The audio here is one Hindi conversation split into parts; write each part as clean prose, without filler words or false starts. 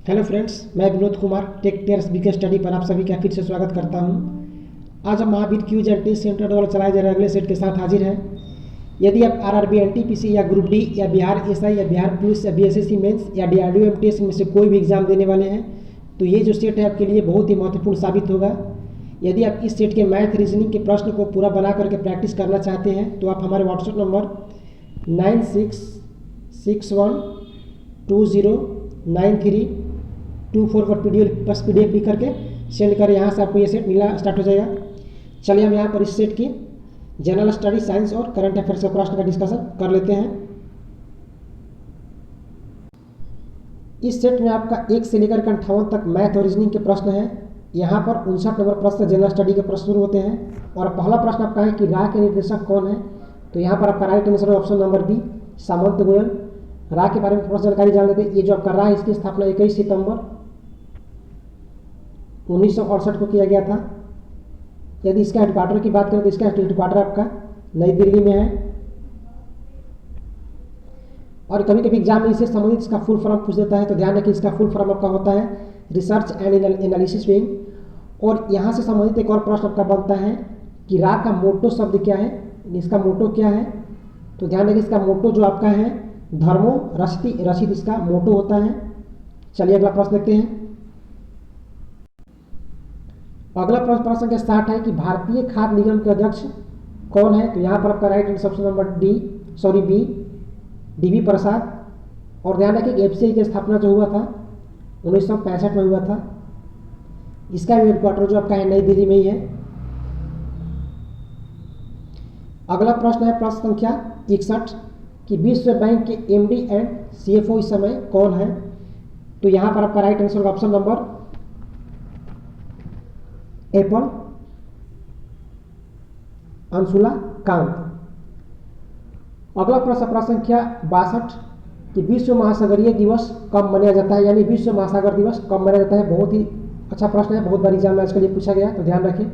हेलो फ्रेंड्स, मैं विनोद कुमार टेक टेयर्स बीके स्टडी पर आप सभी का फिर से स्वागत करता हूं। आज हम Mahavir quiz and test centre द्वारा चलाए जा रहे अगले सेट के साथ हाजिर हैं। यदि आप आरआरबी एनटीपीसी या ग्रुप डी या बिहार एसआई या बिहार पुलिस या बीएसएससी मेंस या डीआरडीओ एमटीएस में से कोई भी एग्जाम देने वाले हैं तो ये जो सेट है आपके लिए बहुत ही महत्वपूर्ण साबित होगा। यदि आप इस सेट के मैथ रीजनिंग के प्रश्न को पूरा बना करके प्रैक्टिस करना चाहते हैं तो आप हमारे व्हाट्सएप नंबर 9661209324 पर पीडीएफ लिख करके सेंड करें। यहाँ से आपको ये सेट मिलना स्टार्ट हो जाएगा। चलिए हम यहाँ पर इस सेट की जनरल स्टडी, साइंस और करंट अफेयर्स के प्रश्न का डिस्कशन कर लेते हैं। इस सेट में आपका 1 से लेकर 58 तक मैथ और रीजनिंग के प्रश्न हैं। यहाँ पर 59 नंबर प्रश्न जनरल स्टडी के प्रश्न शुरू होते हैं और पहला प्रश्न आपका है कि रा के निर्देशक कौन है। तो यहाँ पर आपका right answer option number B, Samant Goyal. रा के बारे में थोड़ा जानकारी जान लेते हैं। ये जो आपका रा है इसकी स्थापना 21 सितंबर 1968 को किया गया था। यदि इसका हेडक्वार्टर की बात करें तो इसका हेडक्वार्टर आपका नई दिल्ली में है। और कभी कभी एग्जाम में इससे संबंधित इसका फुल फॉर्म पूछ देता है, तो ध्यान रखिए इसका फुल फॉर्म आपका होता है रिसर्च एंड एनालिसिस विंग। और यहाँ से संबंधित एक और प्रश्न आपका बनता है कि रा का मोटो शब्द क्या है, इसका मोटो क्या है। तो ध्यान रखिए इसका मोटो जो आपका है धर्मो रशिद इसका मोटो होता है। चलिए अगला प्रश्न देखते हैं। अगला प्रश्न के 60 है कि भारतीय खाद्य निगम के अध्यक्ष कौन है। तो यहाँ पर आपका right answer option number B, DV Prasad. और ध्यान रखिए एफसीआई की स्थापना जो हुआ था 1965 में हुआ था। इसका भी हेडक्वार्टर जो आपका है नई दिल्ली में ही है। अगला प्रश्न है प्रश्न संख्या 61 कि विश्व बैंक के एमडी एंड सीएफओ इस समय कौन है। तो यहाँ पर आपका right answer option number Apple, Anshula Kant. अगला प्रश्न संख्या 62 कि विश्व महासागरीय दिवस कब मनाया जाता है, यानी विश्व महासागर दिवस कब मनाया जाता है। बहुत ही अच्छा प्रश्न है, बहुत बार एग्जाम में आज के लिए पूछा गया। तो ध्यान रखें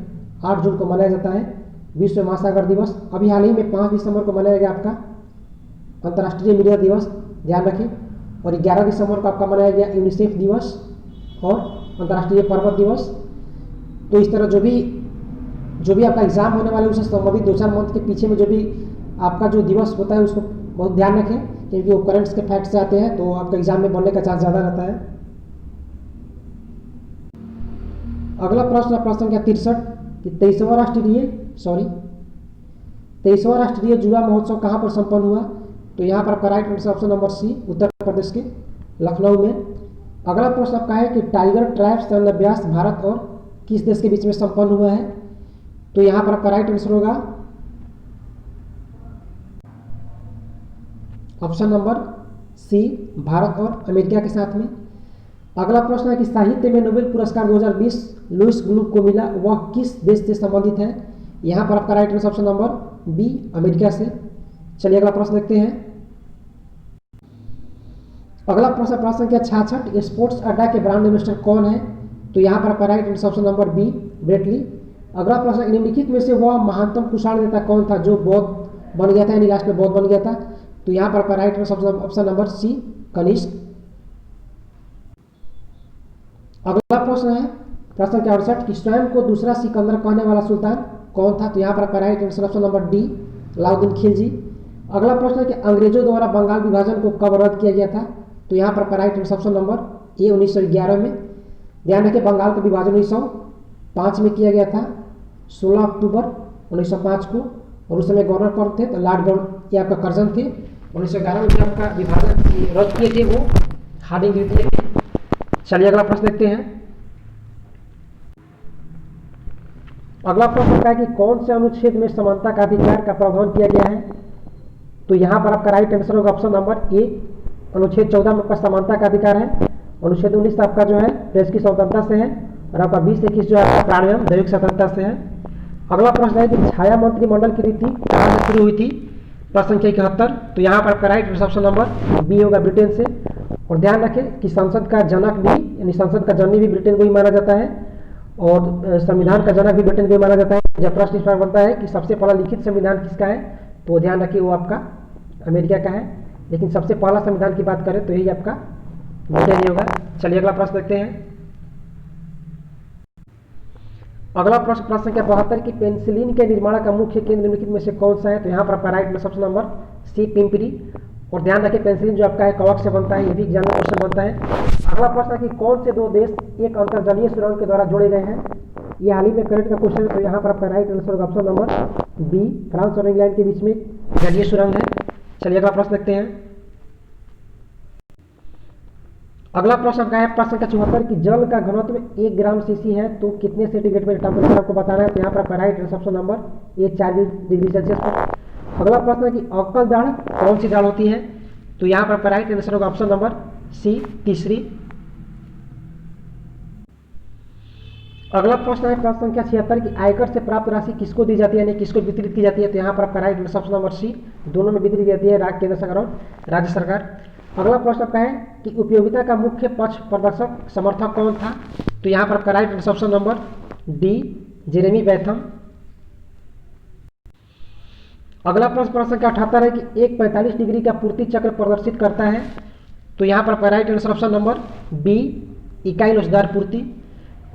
8 जून को मनाया जाता है विश्व महासागर दिवस। अभी हाल ही में 5 दिसंबर को मनाया गया आपका अंतर्राष्ट्रीय मीडिया दिवस, ध्यान रखें। और 11 दिसंबर को आपका मनाया गया यूनिसेफ दिवस और अंतर्राष्ट्रीय पर्वत दिवस। तो इस तरह जो भी आपका एग्जाम होने वाले उससे संबंधित 2-4 मंथ के पीछे में जो भी आपका जो दिवस होता है उसको बहुत ध्यान रखें, क्योंकि वो करंट्स के फैक्ट से आते हैं तो आपका एग्जाम में बनने का चांस ज़्यादा रहता है। अगला प्रश्न संख्या 63 कि 23वां राष्ट्रीय युवा महोत्सव कहाँ पर संपन्न हुआ। तो यहाँ पर आपका right answer option number C, Uttar Pradesh के लखनऊ में। अगला प्रश्न आपका है कि टाइगर ट्रैप्स सैन्य अभ्यास भारत और किस देश के बीच में संपन्न हुआ है। तो यहाँ पर आपका राइट आंसर होगा ऑप्शन नंबर सी, भारत और अमेरिका के साथ में। अगला प्रश्न है कि साहित्य में नोबेल पुरस्कार 2020 लुईस ग्लूक को मिला, वह किस देश से संबंधित है। यहाँ पर आपका right answer option number B, America से। चलिए अगला प्रश्न देखते हैं। अगला प्रश्न संख्या 66 स्पोर्ट्स अड्डा के ब्रांड एम्बेसडर कौन है। तो यहाँ पर आपका right answer option number B, ब्रेटली। अगला प्रश्न निम्नलिखित में से वह महानतम कुशाण नेता कौन था जो बौद्ध बन गया था, यानी लास्ट में बौद्ध बन गया था। तो यहाँ पर आपका right answer option number C, Kanishka. अगला प्रश्न है प्रश्न संख्या 68 कि स्वयं को दूसरा सिकंदर कहने वाला सुल्तान कौन था। तो यहाँ पर आपका right answer option number D, Alauddin Khilji. अगला प्रश्न है कि अंग्रेजों द्वारा बंगाल विभाजन को कब रद्द किया गया था। तो यहाँ पर आपका right answer option number A, 1911 में। ध्यान रखिए बंगाल का विभाजन 1905 में किया गया था, 16 अक्टूबर 1905 को। और उस समय गवर्नर कौन थे, तो लॉर्ड गवर्नर ये आपका कर्जन थे। 1911 में जो आपका विभाजन रद्द किए थे वो हार्डिंग द्वितीय थे। चलिए अगला प्रश्न देखते हैं। अगला प्रश्न है कि कौन से अनुच्छेद में समानता का अधिकार का प्रावधान किया गया है। तो यहाँ पर आपका राइट आंसर होगा ऑप्शन नंबर ए, अनुच्छेद 14 में आपका समानता का अधिकार है। अनुच्छेद 19 आपका जो है प्रेस की स्वतंत्रता से है और आपका 20-21 जो है आपका प्राणियम दैविक स्वतंत्रता से है। अगला प्रश्न है कि छाया मंत्रिमंडल की नीति कहाँ से शुरू हुई थी। प्रश्न संख्या 71। तो यहाँ पर आपका right answer option number B होगा, ब्रिटेन से। और ध्यान रखें कि संसद का जनक भी, यानी संसद का जननी भी ब्रिटेन को ही माना जाता है और संविधान का जनक भी ब्रिटेन को ही माना जाता है। जब प्रश्न इस बार बनता है कि सबसे पहला लिखित संविधान किसका है, तो ध्यान रखिए वो आपका अमेरिका का है। लेकिन सबसे पहला संविधान की बात करें तो यही आपका ब्रिटेन ही होगा। चलिए अगला प्रश्न देखते हैं। अगला प्रश्न प्रश्न संख्या 72 की पेनिसिलिन के निर्माण का मुख्य केंद्र निम्नलिखित में से कौन सा है? तो यहाँ पर आपका राइट में सबसे नंबर सी पिंपरी। और ध्यान रखिए पेनिसिलिन जो आपका है कवक से बनता है, ये भी एग्जाम में क्वेश्चन बनता है। अगला प्रश्न है कि कौन से दो देश एक अंतर्जलीय सुरंग के द्वारा जोड़े गए हैं? ये हाल ही में करंट का क्वेश्चन है, तो यहाँ पर आपका राइट आंसर होगा ऑप्शन नंबर बी, फ्रांस और इंग्लैंड के बीच में जलीय सुरंग है। चलिए अगला प्रश्न देखते हैं। अगला प्रश्न का है प्रश्न संख्या 74 की जल का घनत्व 1 ग्राम सीसी है तो कितने सेंटीग्रेड में टेम्परेचर आपको बताना है? तो यहाँ पर आपका right answer option number A 40 degree Celsius पर। अगला प्रश्न है कि अवकल दाढ़ कौन सी दाढ़ होती है? तो यहाँ पर आपका राइट आंसर होगा ऑप्शन नंबर सी, तीसरी। अगला प्रश्न है प्रश्न संख्या 76 की आयकर से प्राप्त राशि किसको दी जाती है, यानी किसको वितरित की जाती है? तो यहाँ पर आपका right answer option number C, दोनों में वितरित की जाती है, केंद्र सरकार और राज्य सरकार। अगला प्रश्न आपका है कि उपयोगिता का मुख्य पक्ष प्रदर्शक समर्थक कौन था? तो यहाँ पर आपका right answer option number D, Jeremy Bentham. अगला प्रश्न प्रश्न संख्या 78 है कि एक 45 डिग्री का पूर्ति चक्र प्रदर्शित करता है। तो यहाँ पर आपका right answer option number B, इकाई लोचदार पूर्ति।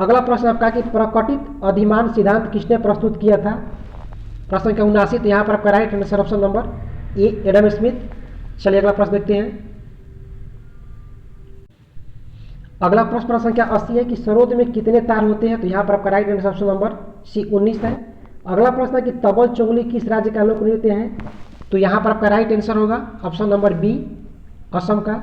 अगला प्रश्न आपका कि प्रकटित अधिमान सिद्धांत किसने प्रस्तुत किया था? प्रश्न संख्या 79, तो यहाँ पर आपका right answer option number A, Adam Smith. चलिए अगला प्रश्न देखते हैं। अगला प्रश्न संख्या 80 है कि सरोद में कितने तार होते हैं? तो यहाँ पर आपका right answer option number C, 19 है। अगला प्रश्न है कि तबल चुंगली किस राज्य का लोक नृत्य है? तो यहाँ पर आपका राइट आंसर होगा ऑप्शन नंबर बी, असम का।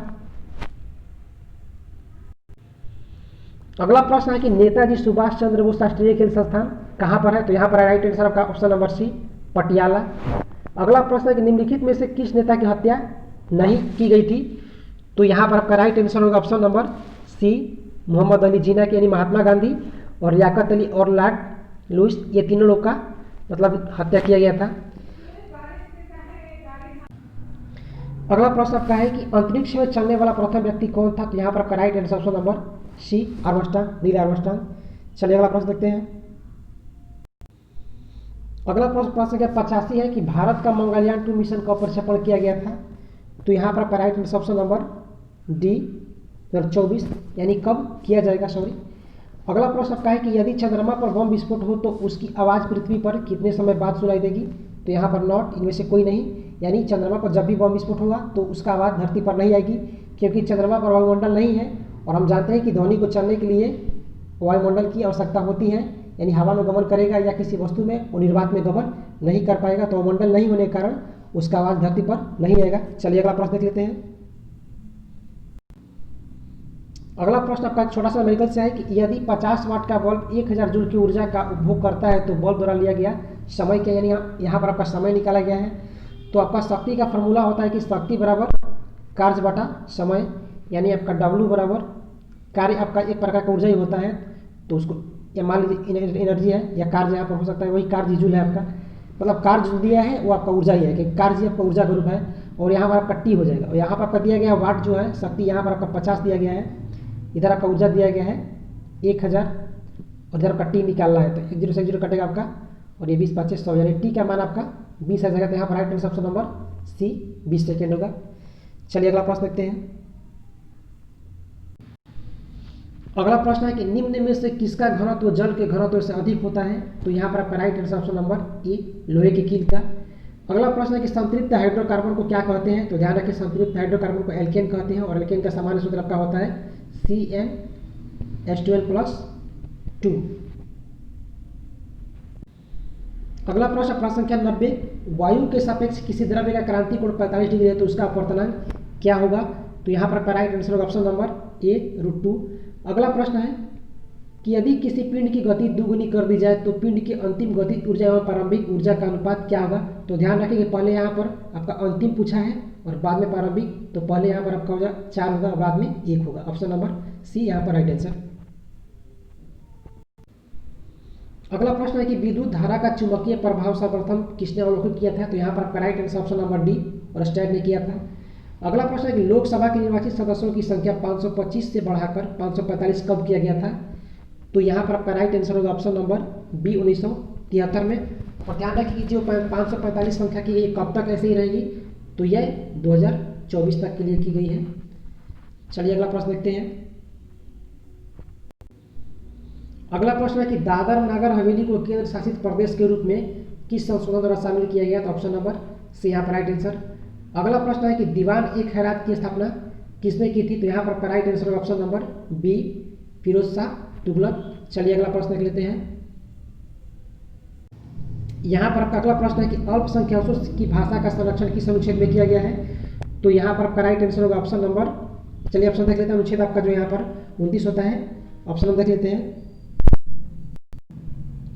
अगला प्रश्न है कि नेताजी सुभाष चंद्र बोस राष्ट्रीय खेल संस्थान कहाँ पर है? तो यहाँ पर राइट आंसर आपका ऑप्शन नंबर सी, पटियाला। अगला प्रश्न है कि निम्नलिखित में से किस नेता की हत्या नहीं की गई थी? तो यहाँ पर आपका राइट आंसर होगा option number C, Mohammad Ali Jinnah की यानी महात्मा गांधी और लियाकत अली और लॉर्ड लुइस, ये तीनों लोग का मतलब हत्या किया गया था। अगला प्रश्न आपका है कि अंतरिक्ष में चलने वाला प्रथम व्यक्ति कौन था? तो यहाँ पर आपका right answer option number C, Armstrong, Neil Armstrong. चलिए अगला प्रश्न देखते हैं। अगला प्रश्न संख्या 85 है कि भारत का मंगलयान 2 मिशन कब प्रक्षेपण किया गया था? तो यहाँ पर आपका right answer option number D, 2024, यानी कब किया जाएगा, सॉरी। अगला प्रश्न आपका है कि यदि चंद्रमा पर बम विस्फोट हो तो उसकी आवाज़ पृथ्वी पर कितने समय बाद सुनाई देगी? तो यहाँ पर नॉट, इनमें से कोई नहीं, यानी चंद्रमा पर जब भी बम विस्फोट होगा तो उसका आवाज़ धरती पर नहीं आएगी, क्योंकि चंद्रमा पर वायुमंडल नहीं है और हम जानते हैं कि ध्वनि को चलने के लिए वायुमंडल की आवश्यकता होती है, यानी हवा में गमन करेगा या किसी वस्तु में वो निर्वात में गमन नहीं कर पाएगा, तो वायुमंडल नहीं होने के कारण उसका आवाज़ धरती पर नहीं आएगा। चलिए अगला प्रश्न देख लेते हैं। अगला प्रश्न आपका छोटा सा मेडिकल से है कि यदि 50 वाट का बल्ब 1000 जूल की ऊर्जा का उपभोग करता है तो बल्ब द्वारा लिया गया समय क्या, यानी यहाँ पर आपका समय निकाला गया है। तो आपका शक्ति का फॉर्मूला होता है कि शक्ति बराबर कार्य बटा समय, यानी आपका W बराबर कार्य, आपका एक प्रकार का ऊर्जा ही होता है, तो उसको या मान लीजिए एनर्जी है या कार्य यहाँ पर हो सकता है, वही कार्य जूल है आपका, मतलब कार्य जो दिया है वो आपका ऊर्जा ही है, कि कार्य आपका ऊर्जा का रूप है। और यहाँ पर आपका टी हो जाएगा, और यहाँ पर आपका दिया गया वाट जो है शक्ति, यहाँ पर आपका 50 दिया गया है, इधर आपका ऊर्जा दिया गया है 1000 और इधर आपका टी निकालना है, तो 1 0 से 1 0 कटेगा आपका, और ये 20 25 100, यानी टी का मान आपका 20 आ जाएगा। तो यहाँ पर right answer option number C, 20 second होगा। चलिए अगला प्रश्न देखते हैं। अगला प्रश्न है कि निम्न में से किसका घनत्व जल के घनत्व से अधिक होता है? तो यहाँ पर आपका right answer option number A, लोहे की कील का। अगला प्रश्न है कि संतृप्त हाइड्रोकार्बन को क्या कहते हैं? तो ध्यान रखिए संतृप्त हाइड्रोकार्बन को एल्केन कहते हैं, और एल्केन का सामान्य सूत्र आपका होता है CnH12+2। अगला प्रश्न प्रश्न संख्या 90, वायु के सापेक्ष किसी द्रव्य का क्रांति कोण 45 डिग्री है तो उसका अपवर्तनांक क्या होगा? तो यहाँ पर राइट आंसर होगा ऑप्शन नंबर ए, √2। अगला प्रश्न है कि यदि किसी पिंड की गति दुगुनी कर दी जाए तो पिंड की अंतिम गतिज ऊर्जा एवं प्रारंभिक ऊर्जा का अनुपात क्या होगा? तो ध्यान रखिए पहले यहाँ पर आपका अंतिम पूछा है और बाद में प्रारंभिक, तो पहले यहाँ पर आपका 4 होगा और बाद में 1 होगा, ऑप्शन नंबर सी यहाँ पर राइट आंसर। अगला प्रश्न है कि विद्युत धारा का चुंबकीय प्रभाव सर्वप्रथम किसने अवलोकन किया था? तो यहाँ पर आपका right answer option number D, और स्टैड ने किया था। अगला प्रश्न है कि लोकसभा के निर्वाचित सदस्यों की संख्या 525 से बढ़ाकर 545 कब किया गया था? तो यहाँ पर आपका राइट आंसर होगा ऑप्शन नंबर बी, 1973 में। और ध्यान रखिए कि जो 545 संख्या की ये कब तक ऐसे ही रहेगी? तो यह 2024 तक के लिए की गई है। चलिए अगला प्रश्न देखते हैं। अगला प्रश्न है कि दादर नगर हवेली को केंद्र शासित प्रदेश के रूप में किस संशोधन द्वारा शामिल किया गया? तो ऑप्शन नंबर सी यहाँ पर राइट आंसर। अगला प्रश्न है कि दीवान ए खैरात की स्थापना किसने की थी? तो यहाँ पर right answer option number B Firoz Shah Tughlaq. चलिए अगला प्रश्न देख लेते हैं। यहाँ पर आपका अगला प्रश्न है कि अल्पसंख्यकों की भाषा का संरक्षण किस अनुच्छेद में किया गया है? तो यहाँ पर आपका राइट आंसर होगा ऑप्शन नंबर, चलिए ऑप्शन देख लेते हैं। अनुच्छेद आपका जो यहाँ पर 29 होता है, ऑप्शन नंबर देख लेते हैं।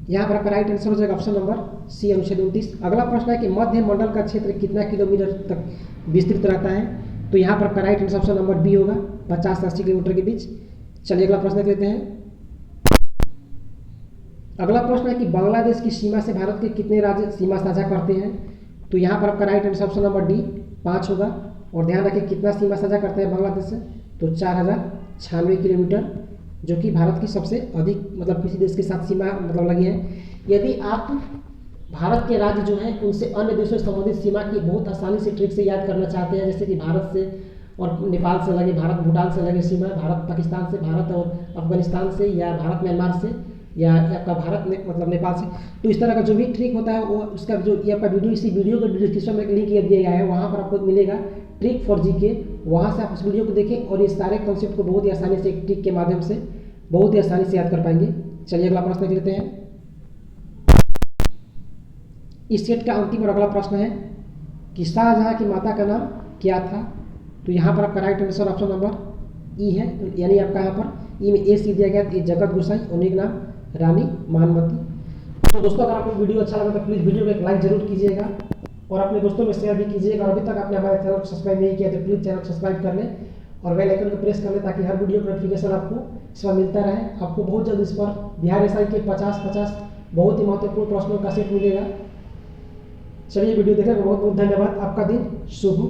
यहाँ पर आपका राइट आंसर हो जाएगा ऑप्शन नंबर सी अनुच्छेद 29। अगला प्रश्न है कि मध्य मंडल का क्षेत्र कितना किलोमीटर तक विस्तृत रहता है? तो यहाँ पर आपका right answer option number B होगा 50 से 80 किलोमीटर के बीच। चलिए अगला प्रश्न देख लेते हैं। अगला प्रश्न है कि बांग्लादेश की सीमा से भारत के कितने राज्य सीमा साझा करते हैं? तो यहाँ पर आपका right answer option number D 5 होगा। और ध्यान रखें कितना सीमा साझा करते हैं बांग्लादेश से? तो 4096 किलोमीटर, जो कि भारत की सबसे अधिक मतलब किसी देश के साथ सीमा मतलब लगी है। यदि आप भारत के राज्य जो हैं उनसे अन्य देशों से संबंधित सीमा की बहुत आसानी से ट्रिक से याद करना चाहते हैं, जैसे कि भारत से और नेपाल से लगे, भारत भूटान से लगे सीमा, भारत पाकिस्तान से, भारत और अफगानिस्तान से, या भारत म्यांमार से, या आपका भारत मतलब नेपाल से, तो इस तरह का जो भी ट्रिक होता है वो उसका जो ये आपका वीडियो इसी वीडियो के डिस्क्रिप्शन में लिंक दिया गया है, वहाँ पर आपको मिलेगा ट्रिक फॉर जीके। वहाँ से आप इस वीडियो को देखें और ये सारे कॉन्सेप्ट को बहुत ही आसानी से एक ट्रिक के माध्यम से बहुत ही आसानी से याद कर पाएंगे। चलिए अगला प्रश्न देख लेते हैं। इस सेट का अंतिम और अगला प्रश्न है कि शाहजहां की माता का नाम क्या था? तो यहाँ पर आपका राइट आंसर ऑप्शन नंबर ई है, तो यानी आपका यहाँ पर ई में ए सी दिया गया, ये जगत गोसाई, उन्हीं का नाम रानी मानमती। तो दोस्तों अगर आपको वीडियो अच्छा लगा तो प्लीज़ वीडियो को एक लाइक जरूर कीजिएगा और अपने दोस्तों में शेयर भी कीजिएगा। और अभी तक आपने हमारे चैनल को सब्सक्राइब नहीं किया तो प्लीज़ चैनल को सब्सक्राइब कर लें और बेल आइकन को प्रेस कर लें ताकि हर वीडियो का नोटिफिकेशन आपको इस पर मिलता रहे। आपको बहुत जल्द इस पर बिहार एसआई के 50 बहुत ही महत्वपूर्ण प्रश्नों का सेट मिलेगा। चलिए वीडियो देखने का बहुत बहुत धन्यवाद। आपका दिन शुभ हो।